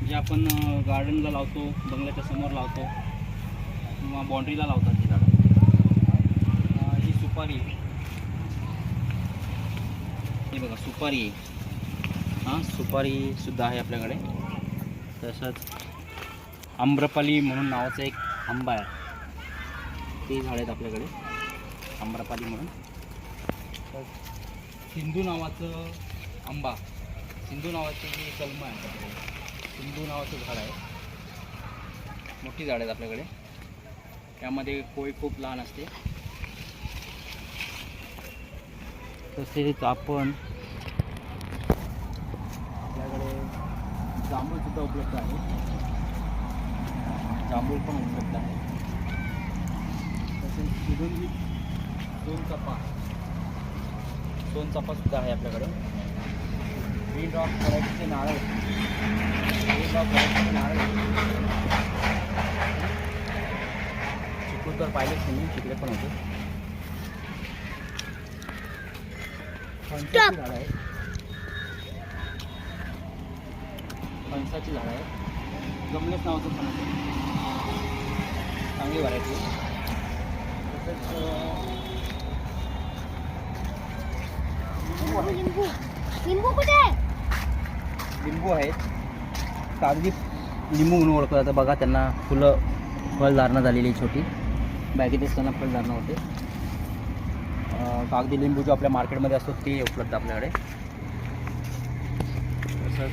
जे आपण गार्डनला लावतो, बंगल्याच्या समोर लावतो किंवा बाउंड्रीला लावतात ही झाडं. ही सुपारी आहे. हे बघा सुपारी आहे. हां, सुपारीसुद्धा आहे आपल्याकडे. तसंच आम्रपाली म्हणून नावाचं एक आंबा आहे, ते झाड आहेत आपल्याकडे आम्रपाली म्हणून. तर सिंधू नावाचं आंबा, सिंधू नावाची जी कलम आहे आपल्याकडे, सिंधू नावाचं झाड आहे. मोठी झाड आहेत आपल्याकडे. त्यामध्ये कोय खूप लहान असते. तसेच आपण आपल्याकडे जांभूळसुद्धा उपलब्ध आहे. जांभूळ पण उपलब्ध आहे. तसेच शिरोंजी सोनचाफासुद्धा आहे आपल्याकडे. ग्रीन रॉक व्हरायटीचे नारळ, ग्रीन रॉक व्हरायटीचे नारळ. चिकू तर पाहिलेच तुम्ही, चिकडे पण होते. फणसाची झाडं आहेत, फणसाची झाडं आहेत. गमलेस नावाचं फणस आहे, चांगली व्हरायटी आहे. तसंच लिंबू कुठे आहे? लिंबू आहेत. कागदी लिंबू म्हणून ओळखलं जातं. बघा त्यांना फुलं, फळधारणा झालेली छोटी, बॅगेतच त्यांना फळधारणा होते. कागदी लिंबू जो आपल्या मार्केटमध्ये असतो ते उपलब्ध आपल्याकडे. तसंच